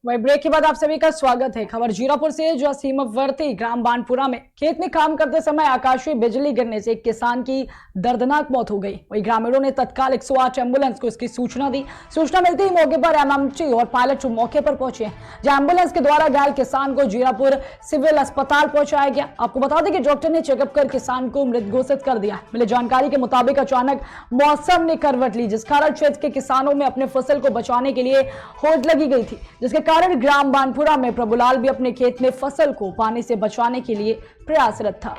वही ब्रेक के बाद आप सभी का स्वागत है। खबर जीरापुर से, जो सीमावर्ती ग्राम बानपुरा में खेत में काम करते समय आकाशीय बिजली गिरने से एक किसान की दर्दनाक मौत हो गई। वही ग्रामीणों ने तत्काल 108 एम्बुलेंस को इसकी सूचना दी। सूचना मिलते ही मौके पर एमएमटी और पायलट मौके पर पहुंचे, जहां एम्बुलेंस के द्वारा घायल किसान को जीरापुर सिविल अस्पताल पहुंचाया गया। आपको बता दें कि डॉक्टर ने चेकअप कर किसान को मृत घोषित कर दिया। मिली जानकारी के मुताबिक अचानक मौसम ने करवट ली, जिस कारण क्षेत्र के किसानों में अपने फसल को बचाने के लिए होड़ लगी गई थी, जिसके कारण ग्राम बानपुरा में प्रभुलाल भी अपने खेत में फसल को पानी से बचाने के लिए प्रयासरत था।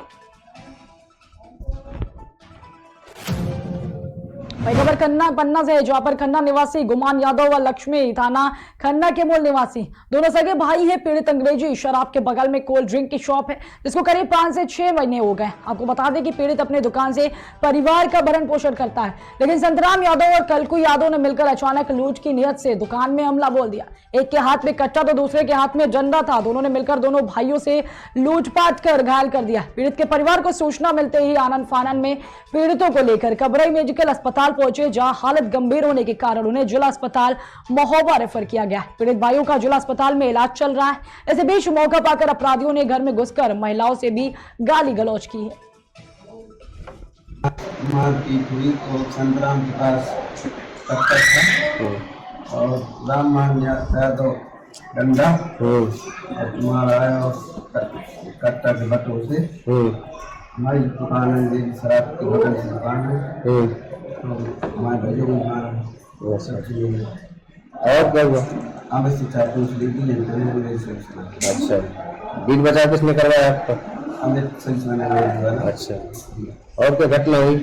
खबर पन्ना से, जहां पर खन्ना निवासी गुमान यादव व लक्ष्मी थाना खन्ना के मूल निवासी दोनों सगे भाई है। पीड़ित अंग्रेजी शराब के बगल में कोल्ड ड्रिंक की शॉप है, जिसको करीब 5 से 6 महीने हो गए। आपको बता दें कि पीड़ित अपने दुकान से परिवार का भरण पोषण करता है, लेकिन संतराम यादव और कलकू यादव ने मिलकर अचानक लूट की नियत से दुकान में हमला बोल दिया। एक के हाथ में कट्टा तो दूसरे के हाथ में डंडा था। दोनों ने मिलकर दोनों भाइयों से लूटपाट कर घायल कर दिया। पीड़ित के परिवार को सूचना मिलते ही आनंद फानन में पीड़ितों को लेकर कबरई मेडिकल अस्पताल पहुंचे, जहां हालत गंभीर होने के कारण उन्हें जिला अस्पताल महोबा रेफर किया गया। पीड़ित भाइयों का जिला अस्पताल में इलाज चल रहा है। इसी बीच मौका पाकर अपराधियों ने घर में घुसकर महिलाओं से भी गाली गलौज की है। संतराम के पास और राम यादव डंडा कट्टा के बटों से हमारी दुकान है, शराब की होटल की दुकान है, तो हमारे भाइयों को मारा। और क्या हुआ? अच्छा, बिल बचाव किसने करवाया आपका? अच्छा, और क्या घटना हुई?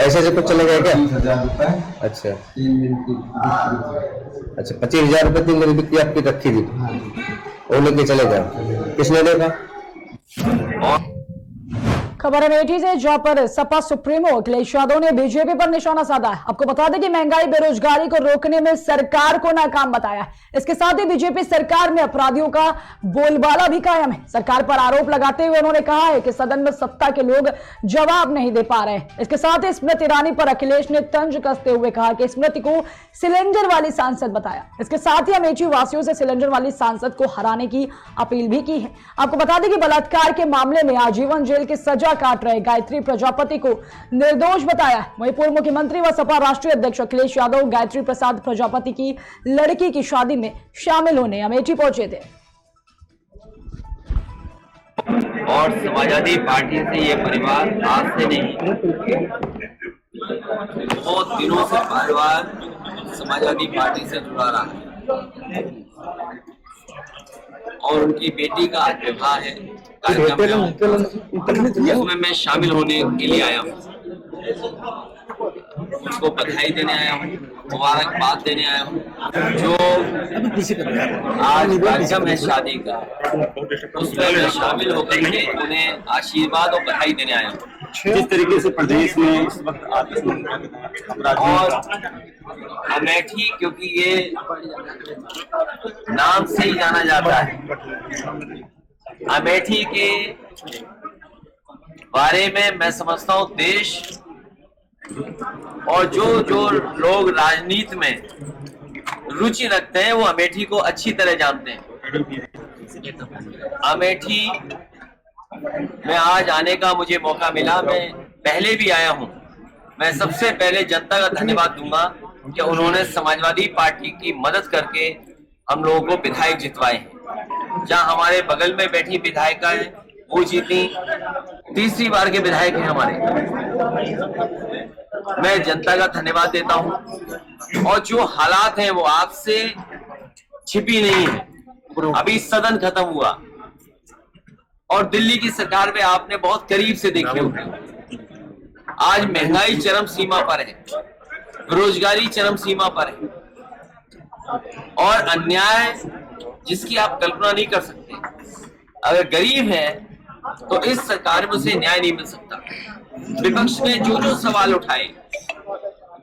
ऐसे से कुछ चले गए क्या? 30,000 रुपए। अच्छा, 3 दिन की। अच्छा, 25,000 रुपये 3 दिन बिक्री आपकी रखी थी, वो लेके चले गए। किसने देखा? खबर अमेठी से, जहां पर सपा सुप्रीमो अखिलेश यादव ने बीजेपी पर निशाना साधा है। आपको बता दें कि महंगाई बेरोजगारी को रोकने में सरकार को नाकाम बताया। इसके साथ ही बीजेपी सरकार में अपराधियों का बोलबाला भी कायम है। सरकार पर आरोप लगाते हुए उन्होंने कहा है कि सदन में सत्ता के लोग जवाब नहीं दे पा रहे। इसके साथ ही स्मृति ईरानी पर अखिलेश ने तंज कसते हुए कहा कि स्मृति को सिलेंडर वाली सांसद बताया। इसके साथ ही अमेठी वासियों से सिलेंडर वाली सांसद को हराने की अपील भी की है। आपको बता दें कि बलात्कार के मामले में आजीवन जेल की सजा काट रहे गायत्री प्रजापति को निर्दोष बताया। वहीं पूर्व मुख्यमंत्री व सपा राष्ट्रीय अध्यक्ष अखिलेश यादव गायत्री प्रसाद प्रजापति की लड़की की शादी में शामिल होने अमेठी पहुंचे थे। और समाजवादी पार्टी से ये परिवार आज से नहीं, बहुत दिनों से परिवार समाजवादी पार्टी से जुड़ा रहा है। और उनकी बेटी का आज विवाह है, जिसमें मैं शामिल होने के लिए आया हूँ। उसको बधाई देने आया हूँ, मुबारकबाद देने आया हूँ। जो आज कार्यक्रम है शादी का, उसमें मैं शामिल होकर के उन्हें आशीर्वाद और बधाई देने आया हूँ। जिस तरीके से प्रदेश में इस वक्त और अमेठी, क्योंकि ये नाम से ही जाना जाता है, अमेठी के बारे में मैं समझता हूँ देश और जो लोग राजनीति में रुचि रखते हैं वो अमेठी को अच्छी तरह जानते हैं। अमेठी में आज आने का मुझे मौका मिला। मैं पहले भी आया हूँ। मैं सबसे पहले जनता का धन्यवाद दूंगा कि उन्होंने समाजवादी पार्टी की मदद करके हम लोगों को विधायक जितवाए हैं। जहां हमारे बगल में बैठी विधायिका है, वो जीती, तीसरी बार के विधायक हैं हमारे। मैं जनता का धन्यवाद देता हूं। और जो हालात हैं वो आपसे छिपी नहीं है। अभी सदन खत्म हुआ और दिल्ली की सरकार में आपने बहुत करीब से देखी होगी। आज महंगाई चरम सीमा पर है, बेरोजगारी चरम सीमा पर है और अन्याय जिसकी आप कल्पना नहीं कर सकते। अगर गरीब है तो इस सरकार में उसे न्याय नहीं मिल सकता। विपक्ष ने जो सवाल उठाए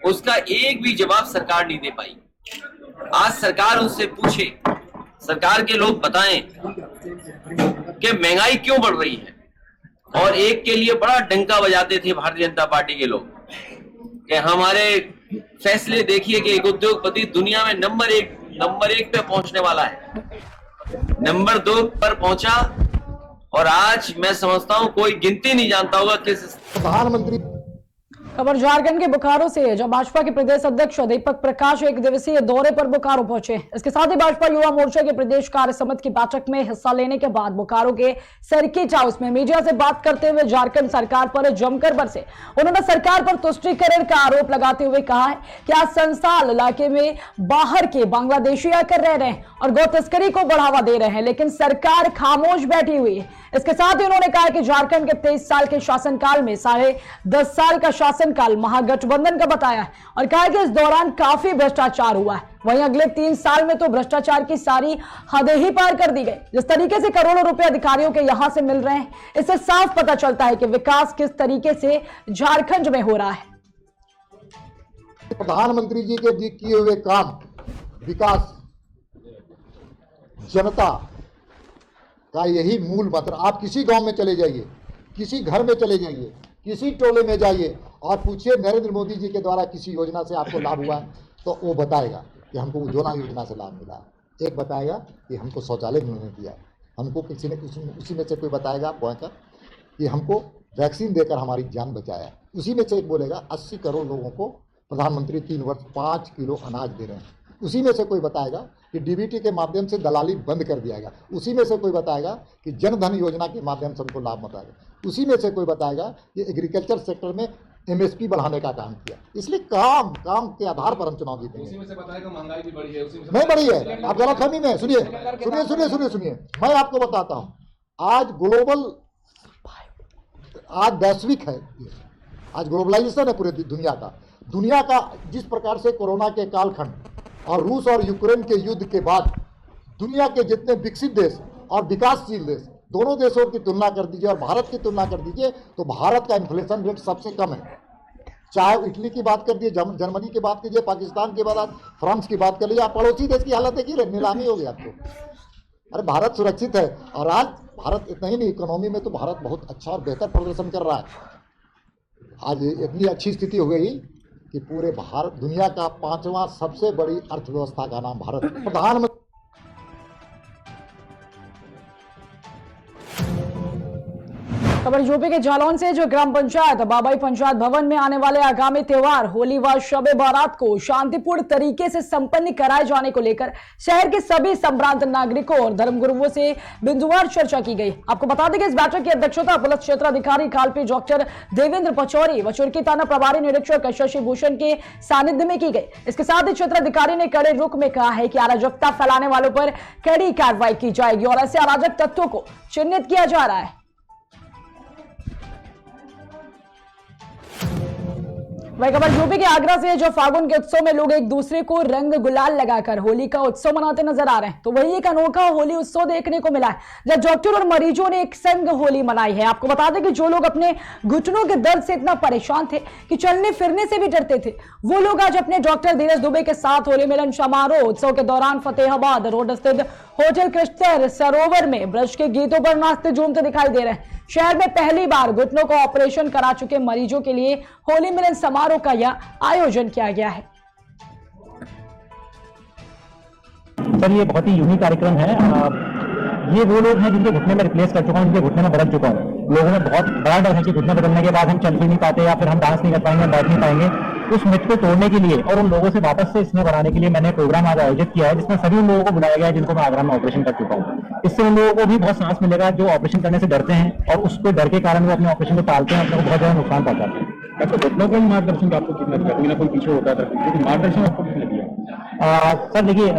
उसका एक भी जवाब सरकार नहीं दे पाई। आज सरकार उससे पूछे, सरकार के लोग बताएं कि महंगाई क्यों बढ़ रही है। और एक के लिए बड़ा डंका बजाते थे भारतीय जनता पार्टी के लोग कि हमारे फैसले देखिए कि एक उद्योगपति दुनिया में नंबर 1 नंबर 1 पे पहुंचने वाला है, नंबर 2 पर पहुंचा, और आज मैं समझता हूं कोई गिनती नहीं जानता होगा किस प्रधानमंत्री। खबर झारखंड के बोकारो से है, जब भाजपा के प्रदेश अध्यक्ष दीपक प्रकाश एक दिवसीय दौरे पर बोकारो पहुंचे। इसके साथ ही भाजपा युवा मोर्चा के प्रदेश कार्य समिति की बैठक में हिस्सा लेने के बाद बोकारो के सर्किट हाउस में मीडिया से बात करते हुए झारखंड सरकार पर जमकर बरसे। उन्होंने सरकार पर तुष्टीकरण का आरोप लगाते हुए कहा है कि आज संसाल इलाके में बाहर के बांग्लादेशी आकर रह रहे हैं और गौ तस्करी को बढ़ावा दे रहे हैं, लेकिन सरकार खामोश बैठी हुई है। इसके साथ ही उन्होंने कहा कि झारखंड के 23 साल के शासनकाल में 10.5 साल का शासनकाल महागठबंधन का बताया है और कहा कि इस दौरान काफी भ्रष्टाचार हुआ है। वहीं अगले 3 साल में तो भ्रष्टाचार की सारी हदें ही पार कर दी गई। जिस तरीके से करोड़ों रुपए अधिकारियों के यहां से मिल रहे हैं, इससे साफ पता चलता है कि विकास किस तरीके से झारखंड में हो रहा है। प्रधानमंत्री जी के किए हुए काम, विकास, जनता का यही मूल मंत्र। आप किसी गांव में चले जाइए, किसी घर में चले जाइए, किसी टोले में जाइए और पूछिए नरेंद्र मोदी जी के द्वारा किसी योजना से आपको लाभ हुआ है, तो वो बताएगा कि हमको उज्ज्वला योजना से लाभ मिला, एक बताएगा कि हमको शौचालय उन्होंने दिया, हमको किसी ने उसी में से कोई बताएगा पहुँचा कि हमको वैक्सीन देकर हमारी जान बचाया, उसी में से एक बोलेगा 80 करोड़ लोगों को प्रधानमंत्री 3 वर्ष 5 किलो अनाज दे रहे हैं, उसी में से कोई बताएगा कि डीबीटी के माध्यम से दलाली बंद कर दिया गया, उसी में से कोई बताएगा कि जनधन योजना के माध्यम से उनको लाभ बताएगा, उसी में से कोई बताएगा कि एग्रीकल्चर सेक्टर में एमएसपी बढ़ाने का काम किया। इसलिए काम के आधार पर हम चुनाव जीतेंगे। उसी में से बताएगा महंगाई भी बढ़ी है, उसी में से नहीं बढ़ी है, आप गलतफहमी में सुनिए, मैं आपको बताता हूँ, आज ग्लोबल, आज वैश्विक है, आज ग्लोबलाइजेशन है पूरे दुनिया का जिस प्रकार से कोरोना के कालखंड और रूस और यूक्रेन के युद्ध के बाद दुनिया के जितने विकसित देश और विकासशील देश, दोनों देशों की तुलना कर दीजिए और भारत की तुलना कर दीजिए तो भारत का इन्फ्लेशन रेट सबसे कम है। चाहे इटली की बात कर दीजिए, जर्मनी की बात कीजिए, पाकिस्तान की बात, फ्रांस की बात कर लीजिए, आप पड़ोसी देश की हालत देखिए, नीलामी हो गई आपको। अरे भारत सुरक्षित है, और आज भारत इतना ही नहीं, इकोनॉमी में तो भारत बहुत अच्छा और बेहतर प्रदर्शन कर रहा है। आज इतनी अच्छी स्थिति हो गई कि पूरे भारत, दुनिया का 5वां सबसे बड़ी अर्थव्यवस्था का नाम भारत। प्रधानमंत्री खबर यूपी के जालौन से, जो ग्राम पंचायत बाबाई पंचायत भवन में आने वाले आगामी त्योहार होली व शब बारात को शांतिपूर्ण तरीके से संपन्न कराए जाने को लेकर शहर के सभी संभ्रांत नागरिकों और धर्मगुरुओं से बिंदुवार चर्चा की गई। आपको बता दें कि इस बैठक की अध्यक्षता पुलिस क्षेत्राधिकारी कालपी डॉक्टर देवेंद्र पचौरी व चुरकी थाना प्रभारी निरीक्षक शशि भूषण के सानिध्य में की गई। इसके साथ ही क्षेत्राधिकारी ने कड़े रुख में कहा है कि अराजकता फैलाने वालों पर कड़ी कार्रवाई की जाएगी और ऐसे अराजक तत्वों को चिन्हित किया जा रहा है। वही खबर यूपी के आगरा से, जो फागुन के उत्सव में लोग एक दूसरे को रंग गुलाल लगाकर होली का उत्सव मनाते नजर आ रहे हैं, तो वही एक अनोखा होली उत्सव देखने को मिला है, जब डॉक्टर और मरीजों ने एक संग होली मनाई है। आपको बता दें कि जो लोग अपने घुटनों के दर्द से इतना परेशान थे कि चलने फिरने से भी डरते थे, वो लोग आज अपने डॉक्टर धीरज दुबे के साथ होली मिलन समारोह उत्सव के दौरान फतेहाबाद रोड स्थित होटल कृष्ण सरोवर में ब्रज के गीतों पर नाचते झूमते दिखाई दे रहे हैं। शहर में पहली बार घुटनों का ऑपरेशन करा चुके मरीजों के लिए होली मिलन समारोह का यह आयोजन किया गया है। सर, ये बहुत ही यूनिक कार्यक्रम है। ये वो लोग हैं जिनके घुटने में रिप्लेस कर चुका हूं, जिनके घुटने में बदल चुका हूं। लोगों में बहुत बड़ा डर है कि घुटने बदलने के बाद हम चल भी नहीं पाते या फिर हम डांस नहीं कर पाएंगे, बैठ नहीं पाएंगे। उस मिथ को तोड़ने के लिए और उन लोगों से वापस से स्नेह बनाने के लिए मैंने प्रोग्राम आज आयोजित किया है, जिसमें सभी उन लोगों को बुलाया गया है जिनको मैं आगरा में ऑपरेशन कर चुका हूँ। इससे उन लोगों को भी बहुत सांस मिलेगा जो ऑपरेशन करने से डरते हैं और उसको डर के कारण वो अपने ऑपरेशन को टालते हैं, अपने को बहुत ज्यादा नुकसान पहुंचाते हैं। तो घुटनों का मार्गदर्शन आपको कितना दिया, कोई ना कोई पीछे होता था, क्योंकि मार्गदर्शन आपको कितना दिया? सर देखिए,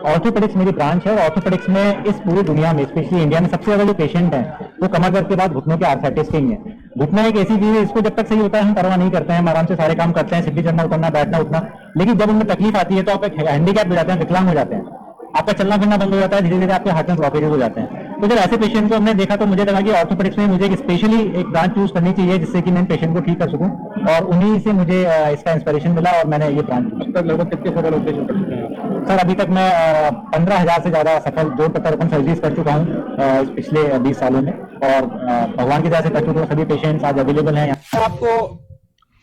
ऑर्थोपेडिक्स मेरी ब्रांच है और ऑर्थोपेडिक्स में इस पूरी दुनिया में, स्पेशली इंडिया में, सबसे ज्यादा जो पेशेंट हैं वो कमर दर्द के बाद घुटनों के आर्थराइटिस के ही हैं। घुटना एक ऐसी चीज है, इसको जब तक सही होता है हम परवाह नहीं करते हैं, हम आराम से सारे काम करते हैं, सीढ़ी चढ़ना उतरना बैठना उठना, लेकिन जब उनमें तकलीफ आती है तो आप एक हैंडीकैप हो जाते हैं, विकलांग हो जाते हैं, आपका चलना फिरना बंद हो जाता है, धीरे धीरे आपके हाथ में ब्लॉकेजेस हो जाते हैं। तो जब ऐसे पेशेंट को हमने देखा तो मुझे लगा कि ऑर्थोपेडिक्स में मुझे स्पेशली एक ब्रांच चूज करनी चाहिए जिससे कि मैं पेशेंट को ठीक कर सकूं, और उन्हीं से मुझे इसका इंस्पिरेशन मिला और मैंने ये ब्रांच। अब तक लगभग कितने सफल ऑपरेशन कर चुके हैं? सर अभी तक मैं 15,000 से ज्यादा सफल जोड़ प्रत्यारोपण सर्जरीज कर चुका हूँ पिछले 20 सालों में, और भगवान की दया से कर चुका हूँ। सभी पेशेंट्स आज अवेलेबल हैं। आपको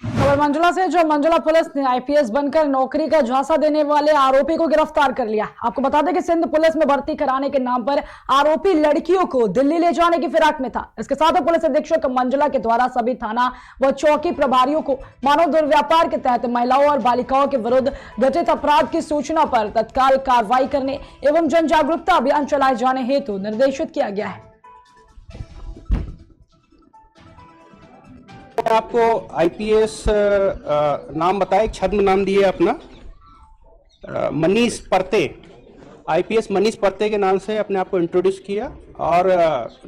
खबर मंजुला से, जो मंजुला पुलिस ने आईपीएस बनकर नौकरी का झांसा देने वाले आरोपी को गिरफ्तार कर लिया। आपको बता दें कि सिंध पुलिस में भर्ती कराने के नाम पर आरोपी लड़कियों को दिल्ली ले जाने की फिराक में था। इसके साथ ही पुलिस अधीक्षक मंजुला के द्वारा सभी थाना व चौकी प्रभारियों को मानव दुर्व्यापार के तहत महिलाओं और बालिकाओं के विरुद्ध घटित अपराध की सूचना पर तत्काल कार्रवाई करने एवं जन जागरूकता अभियान चलाए जाने हेतु निर्देशित किया गया है। आपको आईपीएस नाम बताया, एक छद्म नाम दिए अपना, मनीष परते, आईपीएस मनीष परते के नाम से अपने आप को इंट्रोड्यूस किया और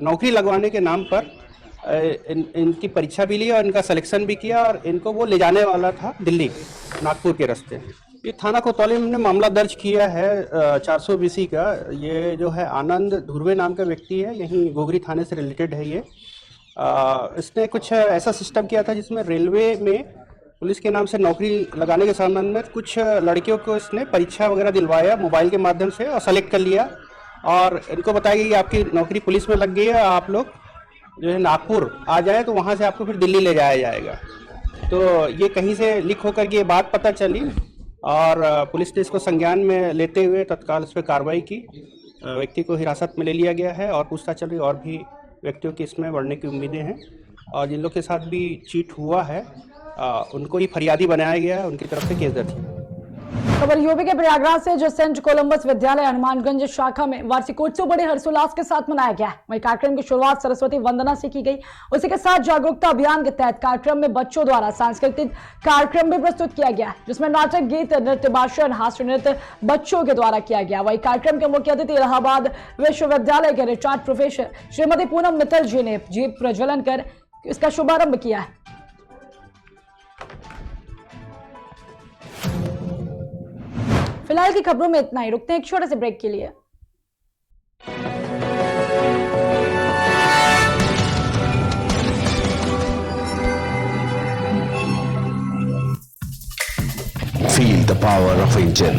नौकरी लगवाने के नाम पर इनकी परीक्षा भी ली और इनका सिलेक्शन भी किया और इनको वो ले जाने वाला था दिल्ली, नागपुर के रास्ते। ये थाना कोतवाली में हमने मामला दर्ज किया है 420 का। ये जो है आनंद धुर्वे नाम का व्यक्ति है, यहीं गोगरी थाने से रिलेटेड है। ये इसने कुछ ऐसा सिस्टम किया था जिसमें रेलवे में पुलिस के नाम से नौकरी लगाने के संबंध में कुछ लड़कियों को इसने परीक्षा वगैरह दिलवाया मोबाइल के माध्यम से और सेलेक्ट कर लिया और इनको बताया कि आपकी नौकरी पुलिस में लग गई है, आप लोग जो है नागपुर आ जाए तो वहाँ से आपको फिर दिल्ली ले जाया जाएगा। तो ये कहीं से लीक होकर के ये बात पता चली और पुलिस ने इसको संज्ञान में लेते हुए तत्काल इस पर कार्रवाई की। व्यक्ति को हिरासत में ले लिया गया है और पूछताछ चल रही, और भी व्यक्तियों की इसमें बढ़ने की उम्मीदें हैं और जिन लोग के साथ भी चीट हुआ है उनको ही फरियादी बनाया गया है, उनकी तरफ से केस दर्ज है। खबर यूपी के प्रयागराज से, जो सेंट कोलंबस विद्यालय हनुमानगंज शाखा में वार्षिकोत्सव बड़े हर्षोल्लास के साथ मनाया गया। वहीं कार्यक्रम की शुरुआत सरस्वती वंदना से की गई। उसी के साथ जागरूकता अभियान के तहत कार्यक्रम में बच्चों द्वारा सांस्कृतिक कार्यक्रम भी प्रस्तुत किया गया, जिसमें नाटक, गीत, नृत्य, भाषण, हास्य नृत्य बच्चों के द्वारा किया गया। वही कार्यक्रम के मुख्य अतिथि इलाहाबाद विश्वविद्यालय के रिटायर्ड प्रोफेसर श्रीमती पूनम मित्तल जी ने दीप प्रज्वलन कर इसका शुभारंभ किया है। फिलहाल की खबरों में इतना ही। रुकते हैं एक छोटे से ब्रेक के लिए। Feel the power of Angel.